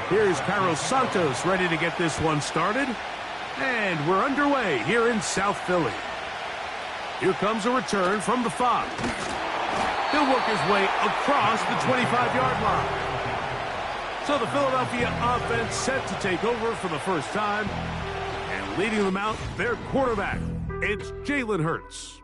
Here's Carlos Santos ready to get this one started. And we're underway here in South Philly. Here comes a return from the 5. He'll work his way across the 25-yard line. So the Philadelphia offense set to take over for the first time. And leading them out, their quarterback. It's Jalen Hurts.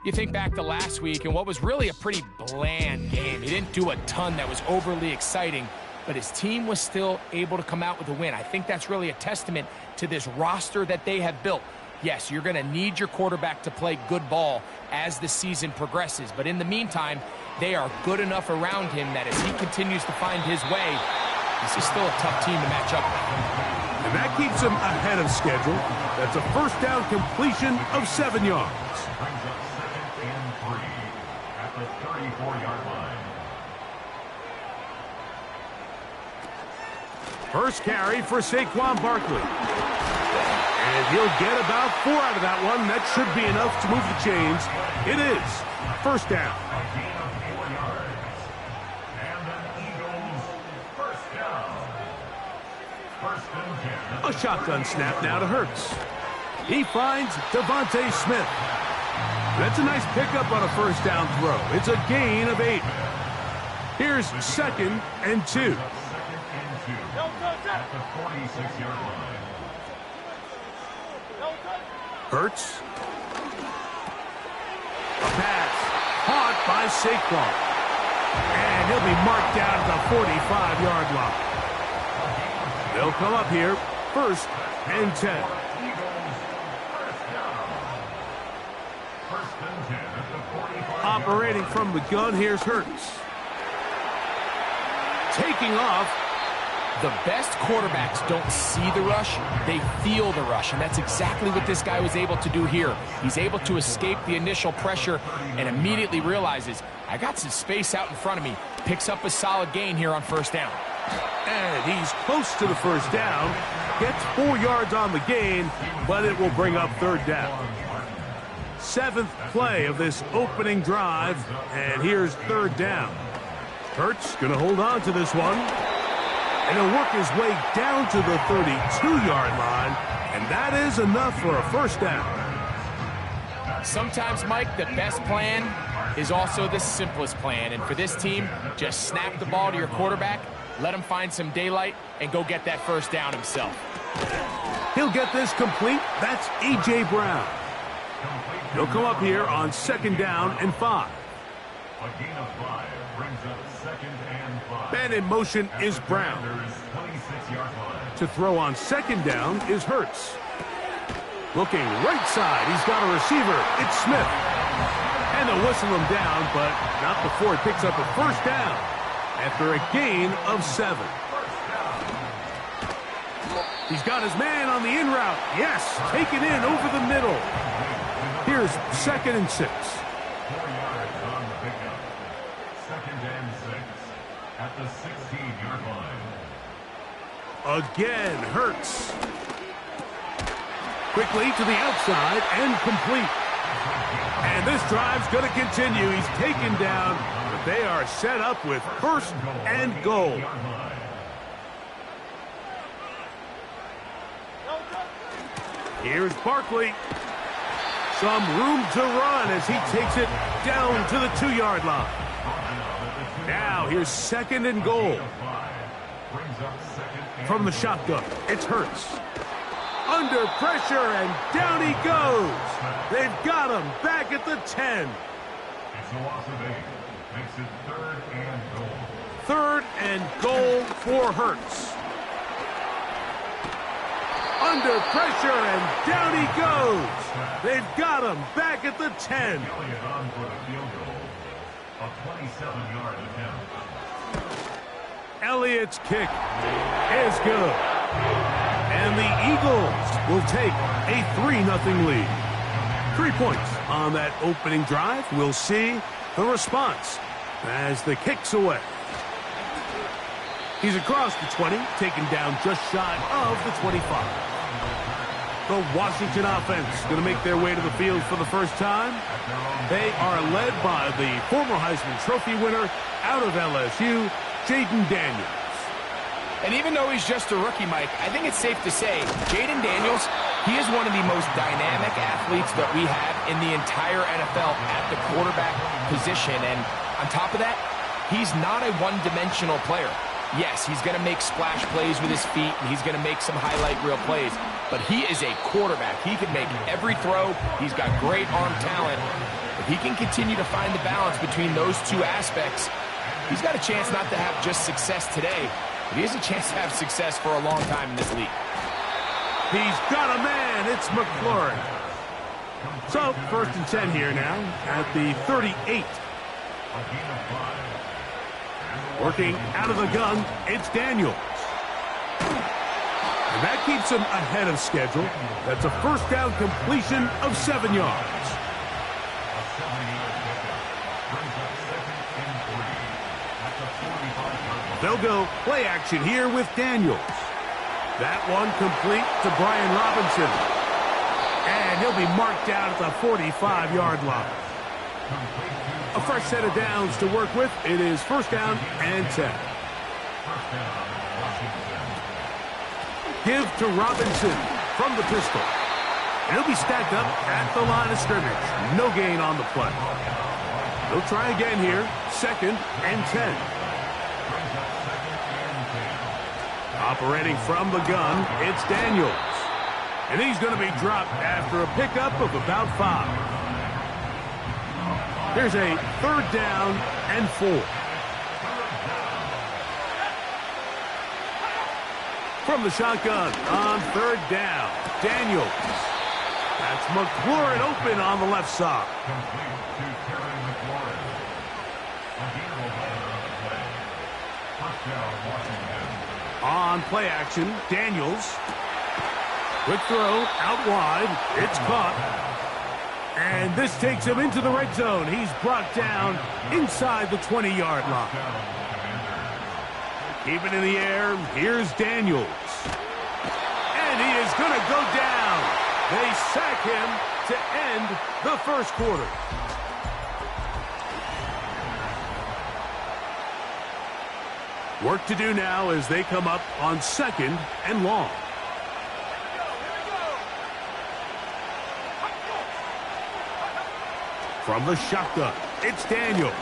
You think back to last week and what was really a pretty bland game. He didn't do a ton that was overly exciting, but his team was still able to come out with a win. I think that's really a testament to this roster that they have built. Yes, you're going to need your quarterback to play good ball as the season progresses, but in the meantime, they are good enough around him that as he continues to find his way, this is still a tough team to match up with. And that keeps him ahead of schedule. That's a first down completion of 7 yards. Brings up 2nd and 3 at the 34-yard line. First carry for Saquon Barkley. And he'll get about 4 out of that one. That should be enough to move the chains. It is first down. A gain of 4 yards. And an Eagles first down. First and 10. A shotgun snap now to Hurts. He finds Devontae Smith. That's a nice pickup on a first down throw. It's a gain of 8. Here's 2nd and 2. 2nd and 2 at the 46-yard line. Hurts. A pass. Caught by Saquon. And he'll be marked down at the 45-yard line. They'll come up here. 1st and 10. First and 10 at the 45. Operating from the gun, here's Hurts. Taking off. The best quarterbacks don't see the rush, they feel the rush, and that's exactly what this guy was able to do here. He's able to escape the initial pressure and immediately realizes, I got some space out in front of me. Picks up a solid gain here on first down. And he's close to the first down. Gets 4 yards on the gain, but it will bring up 3rd down. 7th play of this opening drive, and here's 3rd down. Hurts going to hold on to this one. And he'll work his way down to the 32-yard line, and that is enough for a first down. Sometimes, Mike, the best plan is also the simplest plan. And for this team, just snap the ball to your quarterback, let him find some daylight, and go get that first down himself. He'll get this complete. That's A.J. Brown. He'll come up here on 2nd down and 5. A gain of 5 brings up 2nd and 5. Man in motion is Brown. 26-yard line. To throw on 2nd down is Hurts. Looking right side, he's got a receiver. It's Smith. And they'll whistle him down, but not before he picks up a first down after a gain of 7. He's got his man on the in route. Yes, taken in over the middle. Here's 2nd and 6. 4 yards on the pickup. 2nd and 6 at the 16-yard line. Again, Hurts. Quickly to the outside and complete. And this drive's going to continue. He's taken down, but they are set up with 1st and goal. Here's Barkley. Some room to run as he takes it down to the 2-yard line. Now here's 2nd and goal. From the shotgun, it's Hurts. Under pressure, and down he goes. They've got him back at the 10. It's a loss of 8. Makes it 3rd and goal. 3rd and goal for Hurts. Under pressure, and down he goes. They've got him back at the 10. Elliott on for the field goal. A 27-yard attempt. Elliott's kick is good. And the Eagles will take a 3-0 lead. 3 points on that opening drive. We'll see the response as the kick's away. He's across the 20, taken down just shy of the 25. The Washington offense going to make their way to the field for the first time. They are led by the former Heisman Trophy winner out of LSU, Jaden Daniels. And even though he's just a rookie, Mike, I think it's safe to say Jayden Daniels, he is one of the most dynamic athletes that we have in the entire NFL at the quarterback position. And on top of that, he's not a one-dimensional player. Yes, he's going to make splash plays with his feet, and he's going to make some highlight reel plays. But he is a quarterback. He can make every throw. He's got great arm talent. If he can continue to find the balance between those two aspects, he's got a chance not to have just success today, but he has a chance to have success for a long time in this league. He's got a man. It's McLaurin. So, 1st and 10 here now at the 38. Working out of the gun, it's Daniels. And that keeps him ahead of schedule. That's a first down completion of 7 yards. They'll go play action here with Daniels. That one complete to Brian Robinson. And he'll be marked down at the 45-yard line. A fresh set of downs to work with. It is 1st down and 10. Give to Robinson from the pistol. And he'll be stacked up at the line of scrimmage. No gain on the play. They'll try again here. 2nd and 10. Operating from the gun, it's Daniels. And he's going to be dropped after a pickup of about 5. Here's a 3rd down and 4. From the shotgun on 3rd down, Daniels. That's McLaurin open on the left side. On play action, Daniels. Quick throw out wide. It's caught. And this takes him into the red zone. He's brought down inside the 20-yard line. Keep it in the air. Here's Daniels. And he is going to go down. They sack him to end the first quarter. Work to do now as they come up on 2nd and long. From the shotgun, it's Daniels.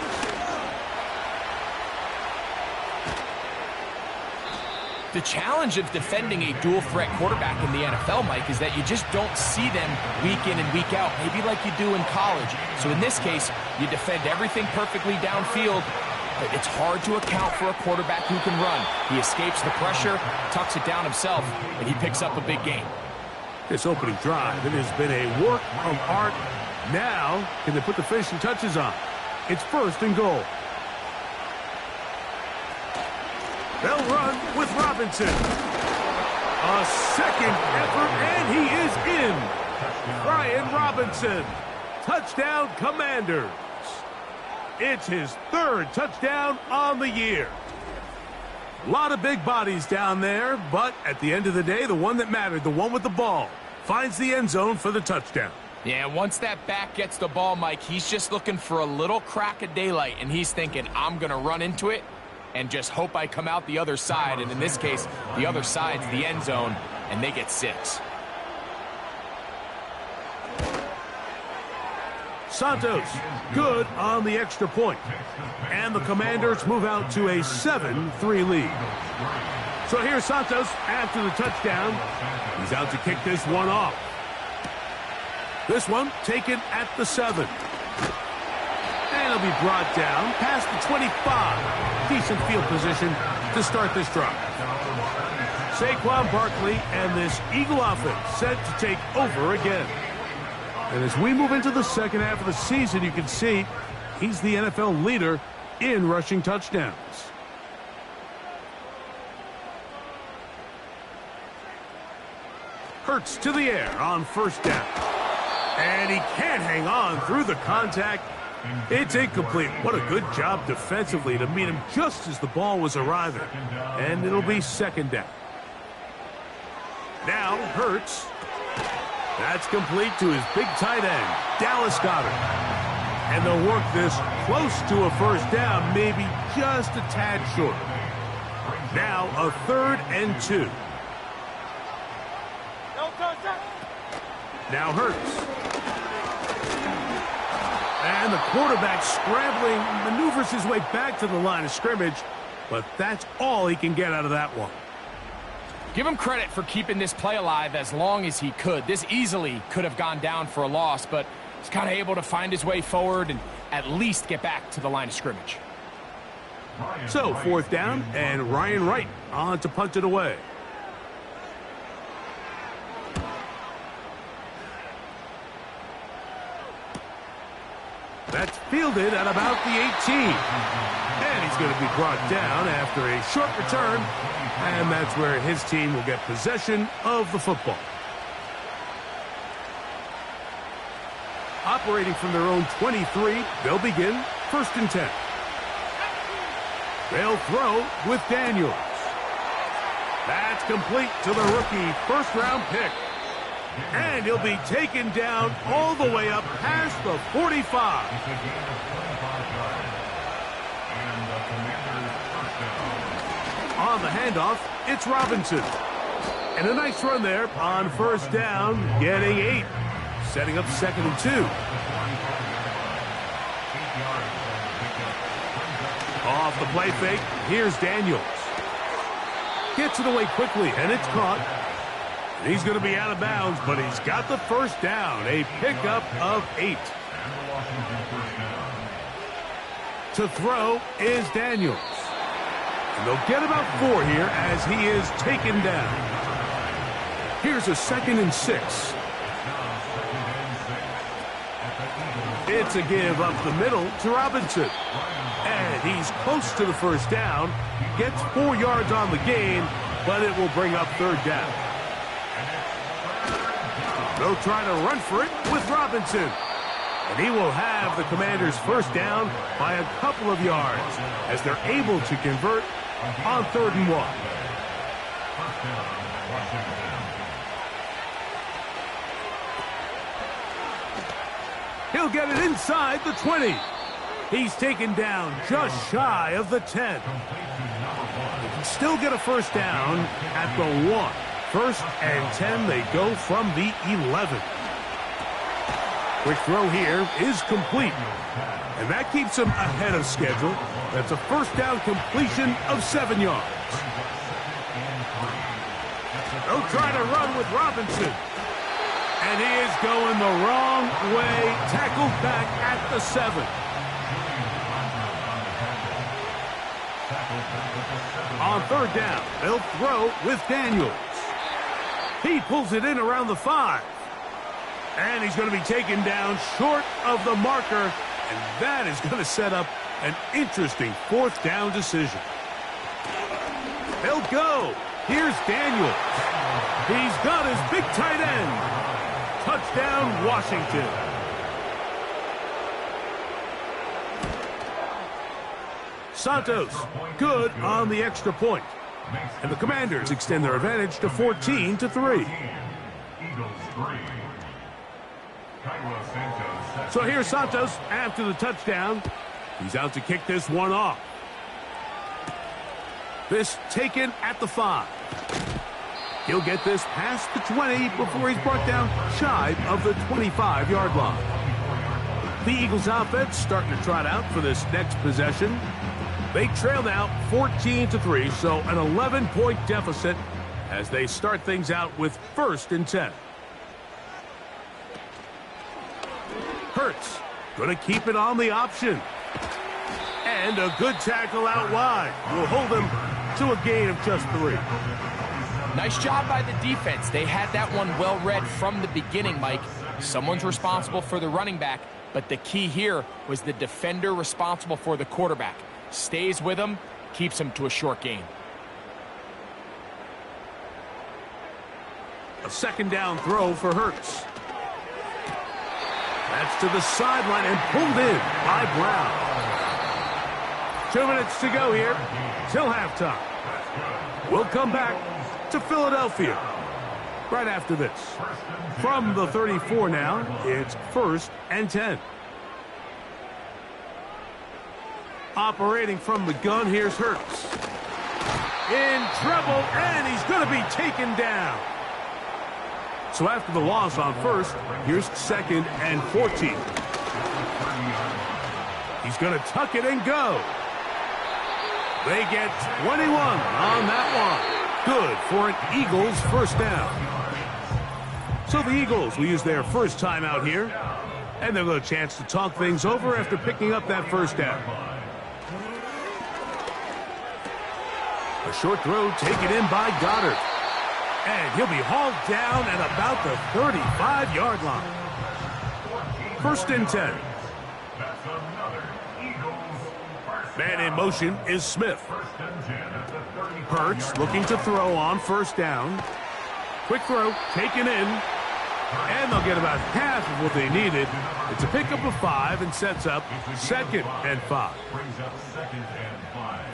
The challenge of defending a dual-threat quarterback in the NFL, Mike, is that you just don't see them week in and week out, maybe like you do in college. So in this case, you defend everything perfectly downfield. It's hard to account for a quarterback who can run. He escapes the pressure, tucks it down himself, and he picks up a big gain. This opening drive, it has been a work of art. Now, can they put the finishing touches on? It's 1st and goal. They'll run with Robinson. A 2nd effort, and he is in. Brian Robinson. Touchdown, Commanders. It's his 3rd touchdown on the year. A lot of big bodies down there, but at the end of the day, the one that mattered, the one with the ball, finds the end zone for the touchdown. Yeah, once that back gets the ball, Mike, he's just looking for a little crack of daylight, and he's thinking, I'm going to run into it and just hope I come out the other side. And in this case, the other side's the end zone, and they get 6. Santos, good on the extra point. And the Commanders move out to a 7-3 lead. So here's Santos after the touchdown. He's out to kick this one off. This one taken at the 7. And he'll be brought down past the 25. Decent field position to start this drive. Saquon Barkley and this Eagle offense set to take over again. And as we move into the second half of the season, you can see he's the NFL leader in rushing touchdowns. Hurts to the air on 1st down. And he can't hang on through the contact. It's incomplete. What a good job defensively to meet him just as the ball was arriving. And it'll be 2nd down. Now Hurts. That's complete to his big tight end, Dallas Goedert. And they'll work this close to a 1st down, maybe just a tad short. Now a 3rd and 2. Now Hurts. And the quarterback scrambling, maneuvers his way back to the line of scrimmage, but that's all he can get out of that one. Give him credit for keeping this play alive as long as he could. This easily could have gone down for a loss, but he's kind of able to find his way forward and at least get back to the line of scrimmage. So 4th down, and Ryan Wright on to punt it away. That's fielded at about the 18. And he's going to be brought down after a short return. And that's where his team will get possession of the football. Operating from their own 23, they'll begin 1st and 10. They'll throw with Daniels. That's complete to the rookie 1st-round pick. And he'll be taken down all the way up past the 45. On the handoff, it's Robinson. And a nice run there on 1st down, getting 8. Setting up 2nd and 2. Off the play fake, here's Daniels. Gets it away quickly, and it's caught. He's going to be out of bounds, but he's got the 1st down, a pickup of 8. To throw is Daniels. And they'll get about 4 here as he is taken down. Here's a 2nd and 6. It's a give up the middle to Robinson. And he's close to the 1st down. Gets 4 yards on the gain, but it will bring up 3rd down. They'll try to run for it with Robinson. And he will have the Commanders' 1st down by a couple of yards as they're able to convert on 3rd and 1. He'll get it inside the 20. He's taken down just shy of the 10. He can still get a 1st down at the 1. 1st and 10, they go from the 11. Quick throw here is complete. And that keeps him ahead of schedule. That's a 1st down completion of 7 yards. They'll try to run with Robinson. And he is going the wrong way. Tackled back at the 7. On 3rd down, they'll throw with Daniels. He pulls it in around the 5. And he's going to be taken down short of the marker. And that is going to set up an interesting 4th down decision. They'll go. Here's Daniels. He's got his big tight end. Touchdown, Washington. Santos, good on the extra point. And the Commanders extend their advantage to 14-3. So here's Santos after the touchdown. He's out to kick this one off. This taken at the 5. He'll get this past the 20 before he's brought down shy of the 25-yard line. The Eagles offense starting to trot out for this next possession. They trail now 14-3, so an 11-point deficit as they start things out with 1st and 10. Hurts going to keep it on the option. And a good tackle out wide will hold him to a gain of just 3. Nice job by the defense. They had that one well read from the beginning, Mike. Someone's responsible for the running back, but the key here was the defender responsible for the quarterback. Stays with him, keeps him to a short gain. A 2nd down throw for Hurts. That's to the sideline and pulled in by Brown. 2 minutes to go here till halftime. We'll come back to Philadelphia right after this. From the 34 now, it's 1st and 10. Operating from the gun, here's Hurts. in trouble, and he's going to be taken down. So after the loss on first, here's 2nd and 14. He's going to tuck it and go. They get 21 on that one. Good for an Eagles first down. So the Eagles will use their first time out here, and they'll get a chance to talk things over after picking up that first down. A short throw taken in by Goddard. And he'll be hauled down at about the 35-yard line. 1st and 10. Man in motion is Smith. Hurts looking to throw on first down. Quick throw taken in. And they'll get about half of what they needed. It's a pickup of 5 and sets up 2nd and 5.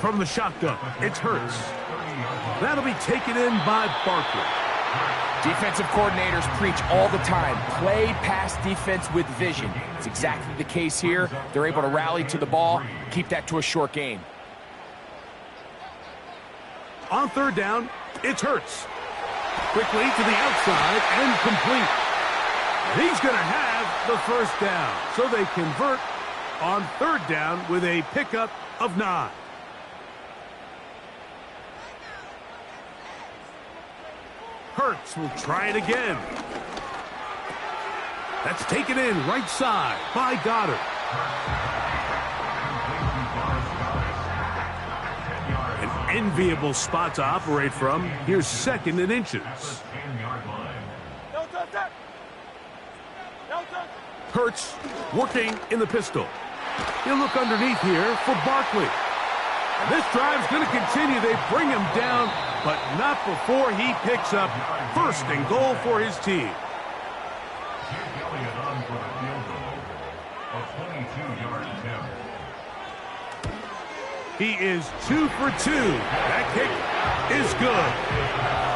From the shotgun, it's Hurts. That'll be taken in by Barkley. Defensive coordinators preach all the time, play pass defense with vision. It's exactly the case here. They're able to rally to the ball, keep that to a short game. On 3rd down, it's Hurts. Quickly to the outside and complete. He's going to have the first down. So they convert on 3rd down with a pickup of 9. Hurts will try it again. That's taken in right side by Goddard. An enviable spot to operate from. Here's 2nd and inches. Hurts working in the pistol. He'll look underneath here for Barkley. And this drive's going to continue. They bring him down, but not before he picks up 1st and goal for his team. He is 2 for 2. That kick is good.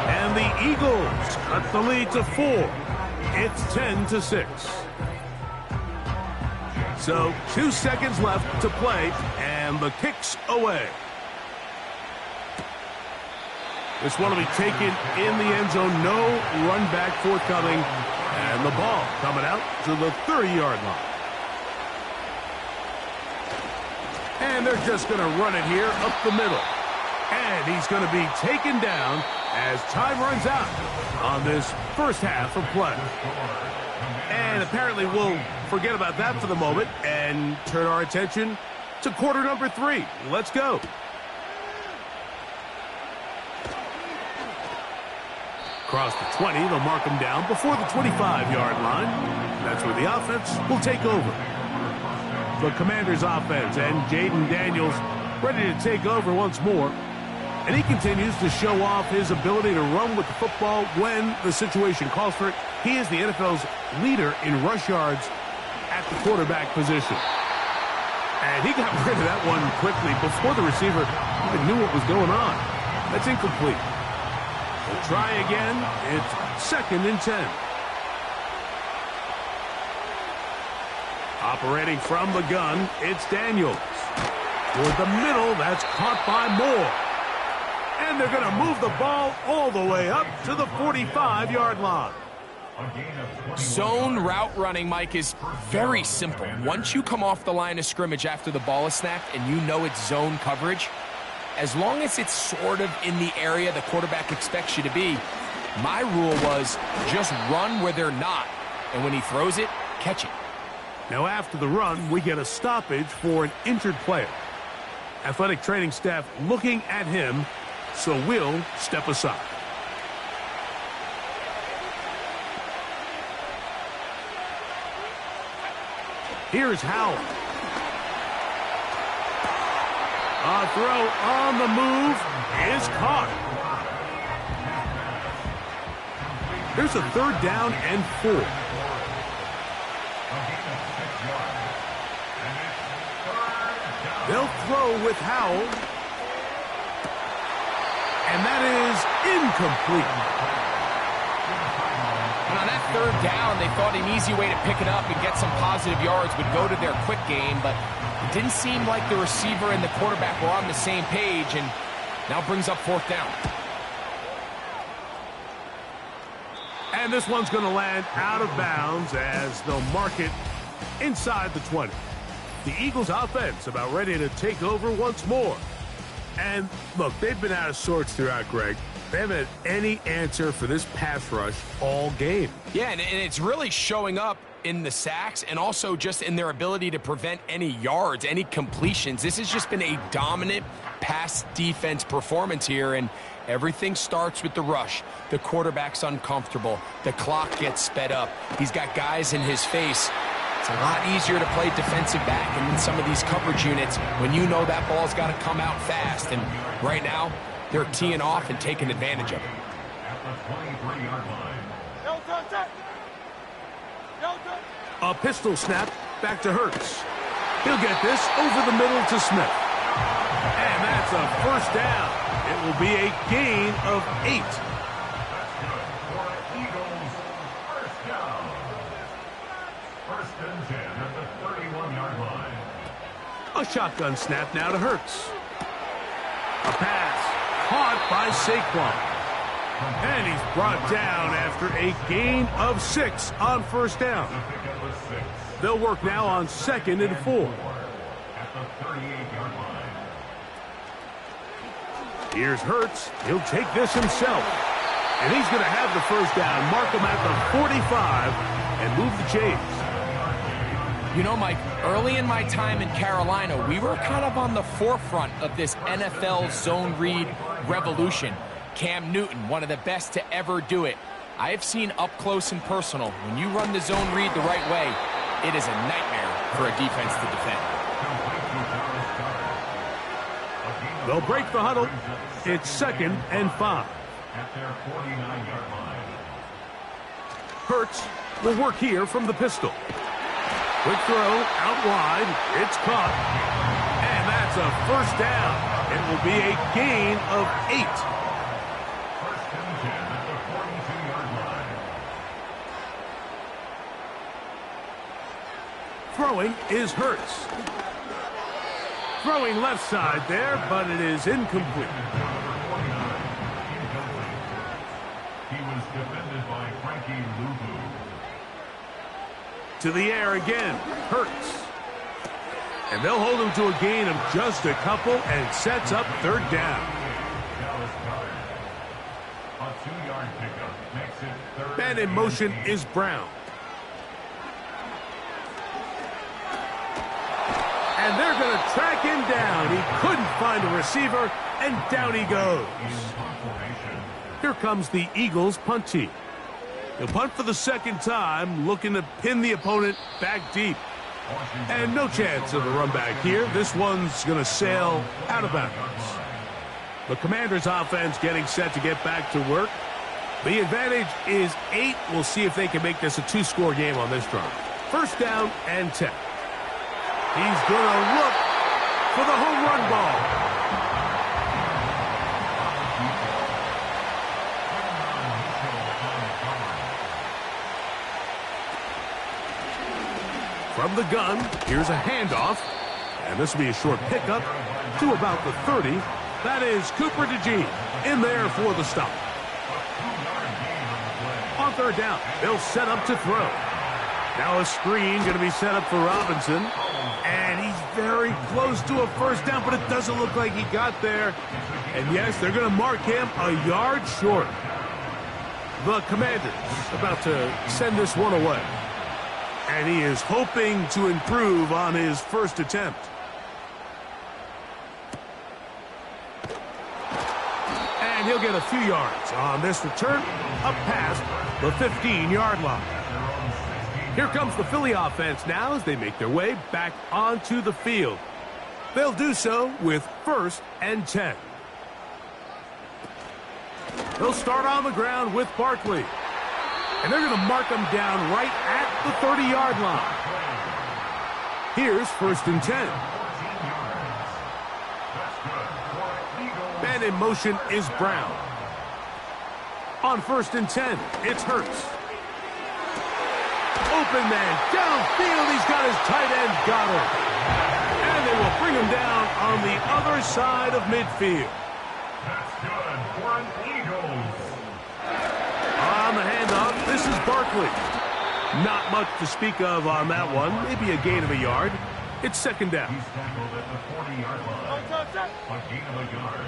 And the Eagles cut the lead to 4. It's 10-6. So 2 seconds left to play, and the kick's away. This one will be taken in the end zone. No run back forthcoming. And the ball coming out to the 30-yard line. And they're just going to run it here up the middle. And he's going to be taken down as time runs out on this first half of play. And apparently we'll forget about that for the moment and turn our attention to quarter number 3. Let's go. Across the 20, they'll mark him down before the 25-yard line. That's where the offense will take over. The Commanders' offense and Jaden Daniels ready to take over once more. And he continues to show off his ability to run with the football when the situation calls for it. He is the NFL's leader in rush yards at the quarterback position. And he got rid of that one quickly before the receiver even knew what was going on. That's incomplete. We'll try again. It's 2nd and 10. Operating from the gun, it's Daniels. Toward the middle, that's caught by Moore. And they're going to move the ball all the way up to the 45-yard line. Zone route running, Mike, is very simple. Once you come off the line of scrimmage after the ball is snapped and you know it's zone coverage, as long as it's sort of in the area the quarterback expects you to be, my rule was just run where they're not. And when he throws it, catch it. Now after the run, we get a stoppage for an injured player. Athletic training staff looking at him, so we'll step aside. Here's Howell. A throw on the move is caught. There's a 3rd down and 4. They'll throw with Howell. And that is incomplete. And on that 3rd down, they thought an easy way to pick it up and get some positive yards would go to their quick game, but it didn't seem like the receiver and the quarterback were on the same page, and Now brings up 4th down. And this one's going to land out of bounds as they'll mark it inside the 20. The Eagles offense about ready to take over once more. And look, they've been out of sorts throughout, Greg. They haven't had any answer for this pass rush all game. Yeah, and it's really showing up in the sacks and also just in their ability to prevent any yards, any completions. This has just been a dominant pass defense performance here, and everything starts with the rush. The quarterback's uncomfortable. The clock gets sped up. He's got guys in his face. It's a lot easier to play defensive back and in some of these coverage units when you know that ball's got to come out fast. And right now, they're teeing off and taking advantage of it. At the 23-yard line. A pistol snap back to Hurts. He'll get this over the middle to Smith. And that's a 1st down. It will be a gain of 8. That's good for Eagles. 1st down. 1st and 10 at the 31-yard line. A shotgun snap now to Hurts. A pass caught by Saquon. And he's brought down after a gain of 6 on 1st down. They'll work now on 2nd and 4. At the 38-yard line. Here's Hurts. He'll take this himself. And he's going to have the 1st down, mark him at the 45, and move the chains. You know, Mike, early in my time in Carolina, we were kind of on the forefront of this NFL zone read revolution. Cam Newton, one of the best to ever do it. I have seen up close and personal, when you run the zone read the right way, it is a nightmare for a defense to defend. They'll break the huddle. It's 2nd and 5. At their 49-yard line. Hurts will work here from the pistol. Quick throw out wide. It's caught. And that's a 1st down. It will be a gain of 8. 1st and 10 at the 42-yard line. Throwing is Hurts. Throwing left side there, but it is incomplete. He was defended by Frankie Luvu. To the air again, Hurts. And they'll hold him to a gain of just a couple and sets up 3rd down. Dallas Goedert. A 2-yard pickup makes it 3rd. Man in motion is Brown. And they're going to track him down. He couldn't find a receiver, and down he goes. Here comes the Eagles punt team. He'll punt for the 2nd time, looking to pin the opponent back deep. And no chance of a run back here. This one's going to sail out of bounds. The Commanders' offense getting set to get back to work. The advantage is 8. We'll see if they can make this a 2-score game on this drive. 1st down and 10. He's going to look for the home run ball. From the gun, here's a handoff. And this will be a short pickup to about the 30. That is Cooper DeJean in there for the stop. On 3rd down, they'll set up to throw. Now a screen going to be set up for Robinson. And he's very close to a 1st down, but it doesn't look like he got there. And yes, they're going to mark him a yard short. The Commanders about to send this one away. And he is hoping to improve on his 1st attempt. And he'll get a few yards on this return, up past the 15-yard line. Here comes the Philly offense now as they make their way back onto the field. They'll do so with 1st and 10. They'll start on the ground with Barkley. And they're going to mark him down right at the 30-yard line. Here's 1st and 10. Man in motion is Brown. On 1st and 10, it's Hurts. Open man downfield. He's got his tight end Goedert. And they will bring him down on the other side of midfield. That's good for an Eagles. On the handoff, this is Barkley. Not much to speak of on that one. Maybe a gain of a yard. It's second down. He's tackled at the 40-yard line. A gain of a yard.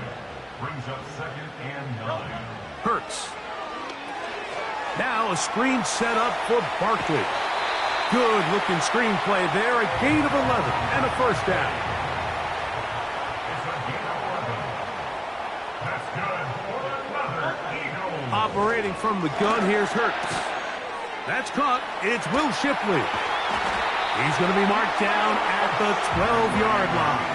Brings up 2nd and 9. Hurts. Now a screen set up for Barkley. Good-looking screen play there. A gain of 11 and a first down. It's a gain of 11. That's good for another Eagles. Operating from the gun, here's Hurts. That's caught. It's Will Shipley. He's going to be marked down at the 12-yard line.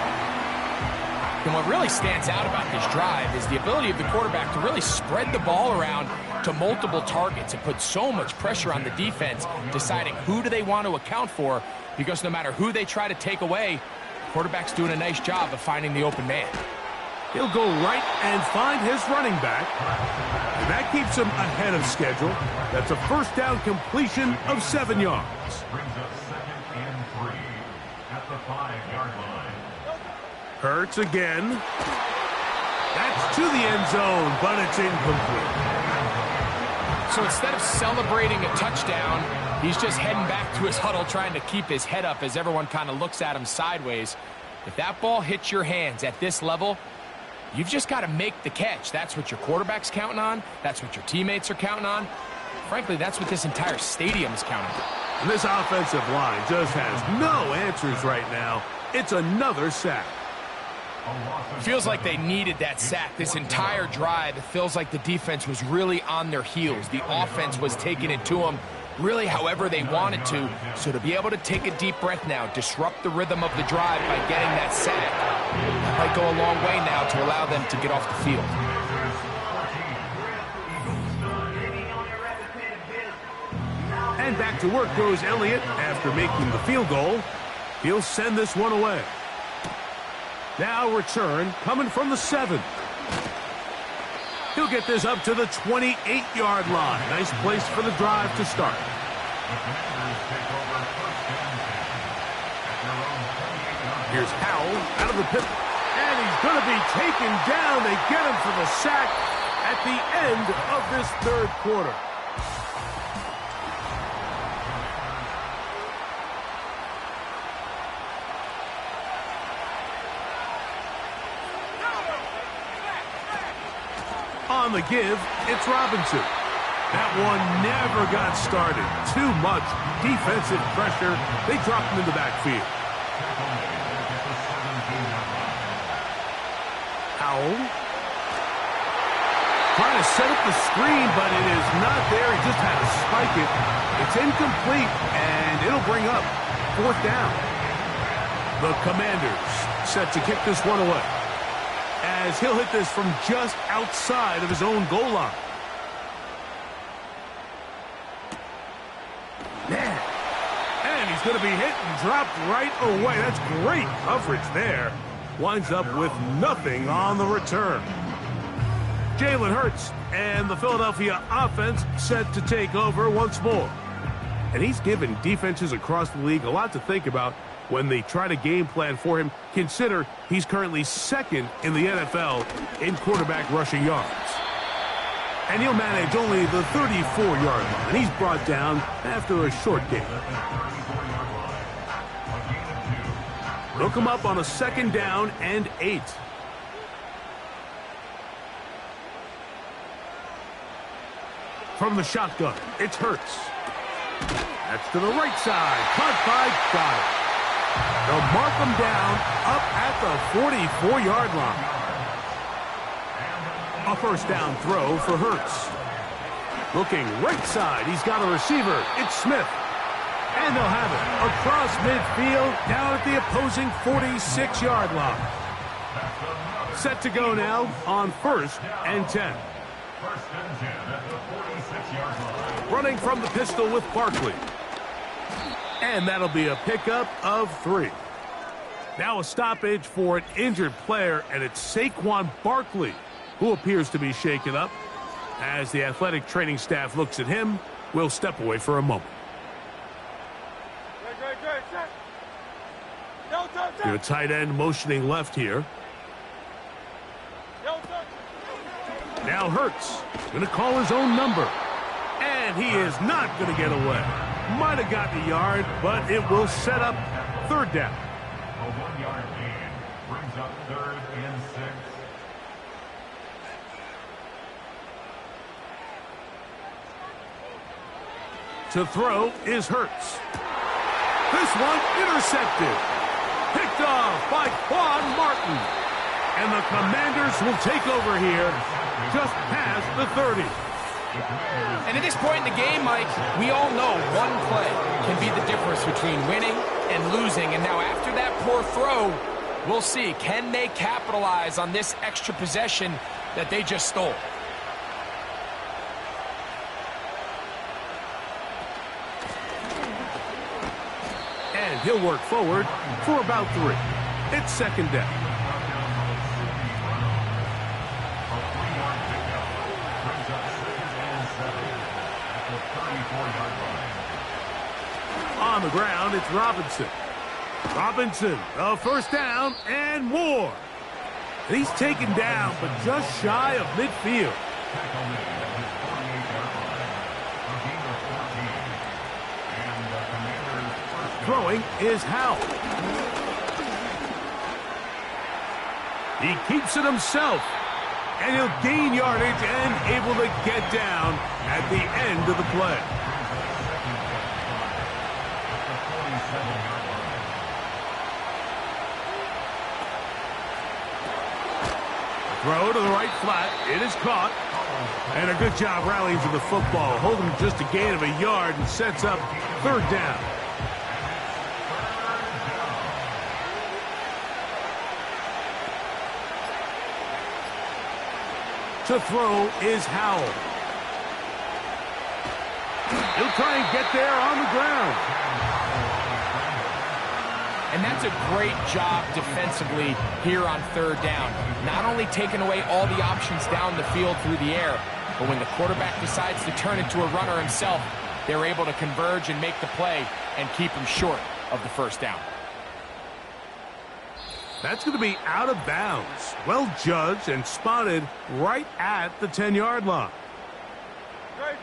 And what really stands out about this drive is the ability of the quarterback to really spread the ball around to multiple targets and put so much pressure on the defense, deciding who do they want to account for, because no matter who they try to take away, the quarterback's doing a nice job of finding the open man. He'll go right and find his running back. And that keeps him ahead of schedule. That's a first down completion of 7 yards. Brings up 2nd and 3 at the 5-yard line. Hurts again. That's to the end zone, but it's incomplete. So instead of celebrating a touchdown, he's just heading back to his huddle trying to keep his head up as everyone kind of looks at him sideways. If that ball hits your hands at this level, you've just got to make the catch. That's what your quarterback's counting on. That's what your teammates are counting on. Frankly, that's what this entire stadium is counting on. And this offensive line just has no answers right now. It's another sack. Feels like they needed that sack this entire drive. It feels like the defense was really on their heels. The offense was taking it to them really however they wanted to. So to be able to take a deep breath now, disrupt the rhythm of the drive by getting that sack, that might go a long way now to allow them to get off the field. And back to work goes Elliott after making the field goal. He'll send this one away. Now return coming from the 7. He'll get this up to the 28-yard line. Nice place for the drive to start. Here's Howell out of the pit. And he's going to be taken down. They get him for the sack at the end of this third quarter. On the give, it's Robinson. That one never got started. Too much defensive pressure. They dropped him in the backfield. Howell. Trying to set up the screen, but it is not there. He just had to spike it. It's incomplete, and it'll bring up 4th down. The Commanders set to kick this one away, as he'll hit this from just outside of his own goal line. Man. And he's going to be hit and dropped right away. That's great coverage there. Winds up with nothing on the return. Jalen Hurts and the Philadelphia offense set to take over once more. And he's given defenses across the league a lot to think about when they try to game plan for him. Consider he's currently 2nd in the NFL in quarterback rushing yards. And he'll manage only the 34-yard line. And he's brought down after a short game. They'll come up on a 2nd down and 8. From the shotgun, it's Hurts. That's to the right side. Caught by Goddard. They'll mark him down up at the 44-yard line. A first down throw for Hurts. Looking right side, he's got a receiver. It's Smith. And they'll have it across midfield down at the opposing 46-yard line. Set to go now on 1st and 10. 1st and 10 at the 46-yard line. Running from the pistol with Barkley. And that'll be a pickup of 3. Now a stoppage for an injured player, and it's Saquon Barkley who appears to be shaken up. As the athletic training staff looks at him, we'll step away for a moment. Your tight end motioning left here. Now Hurts going to call his own number. And he is not going to get away. Might have gotten a yard, but it will set up third down. A 1-yard gain brings up 3rd and 6. To throw is Hurts. This one intercepted. Picked off by Quan Martin. And the Commanders will take over here just past the 30. And at this point in the game, Mike, we all know one play can be the difference between winning and losing. And now after that poor throw, we'll see. Can they capitalize on this extra possession that they just stole? And he'll work forward for about 3. It's second down. On the ground, it's Robinson. Robinson, a first down and more. And he's taken down, but just shy of midfield. Throwing is Howell. He keeps it himself. And he'll gain yardage and able to get down at the end of the play. Throw to the right flat. It is caught. And a good job rallying to the football. Holding just a gain of a yard and sets up third down. To throw is Howell. He'll try and get there on the ground. And that's a great job defensively here on third down. Not only taking away all the options down the field through the air, but when the quarterback decides to turn into a runner himself, they're able to converge and make the play and keep him short of the first down. That's going to be out of bounds. Well judged and spotted right at the 10-yard line. Great.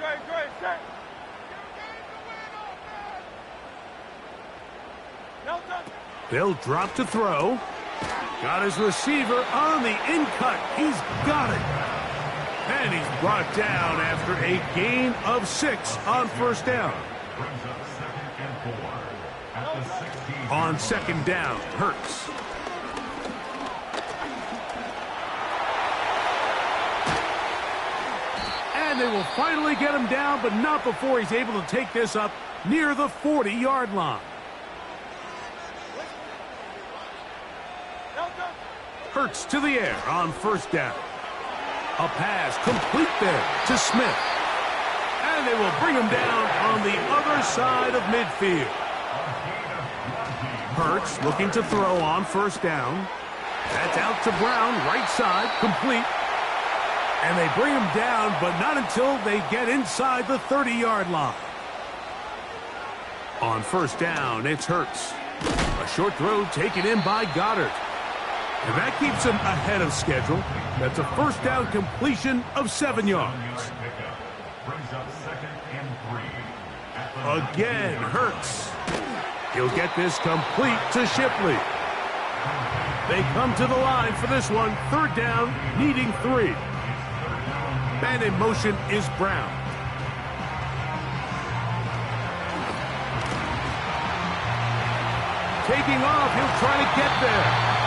They'll drop to throw. Got his receiver on the in-cut. He's got it. And he's brought down after a gain of 6 on first down. Brings up 2nd and 4 at the 16. On second down, Hurts. And they will finally get him down, but not before he's able to take this up near the 40-yard line. Hurts to the air on first down. A pass complete there to Smith. And they will bring him down on the other side of midfield. Hurts looking to throw on first down. That's out to Brown, right side, complete. And they bring him down, but not until they get inside the 30-yard line. On first down, it's Hurts. A short throw taken in by Goddard. And that keeps him ahead of schedule. That's a first down completion of 7 yards. Brings up 2nd and 3. Again, Hurts. He'll get this complete to Shipley. They come to the line for this one. Third down, needing 3. And in motion is Brown. Taking off, he'll try to get there.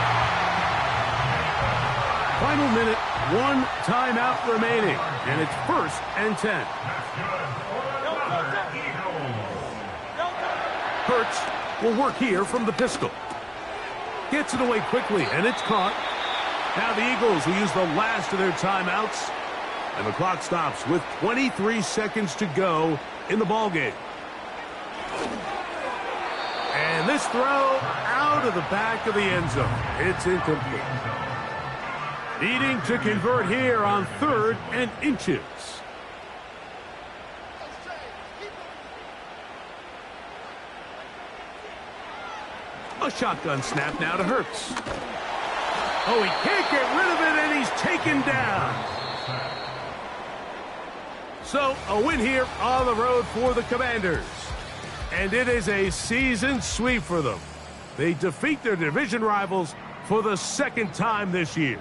Final minute, 1 timeout remaining, and it's 1st and 10. Hurts will work here from the pistol. Gets it away quickly, and it's caught. Now the Eagles will use the last of their timeouts, and the clock stops with 23 seconds to go in the ballgame. And this throw out of the back of the end zone. It's incomplete. Needing to convert here on 3rd and inches. A shotgun snap now to Hurts. Oh, he can't get rid of it, and he's taken down. So, a win here on the road for the Commanders. And it is a season sweep for them. They defeat their division rivals for the second time this year.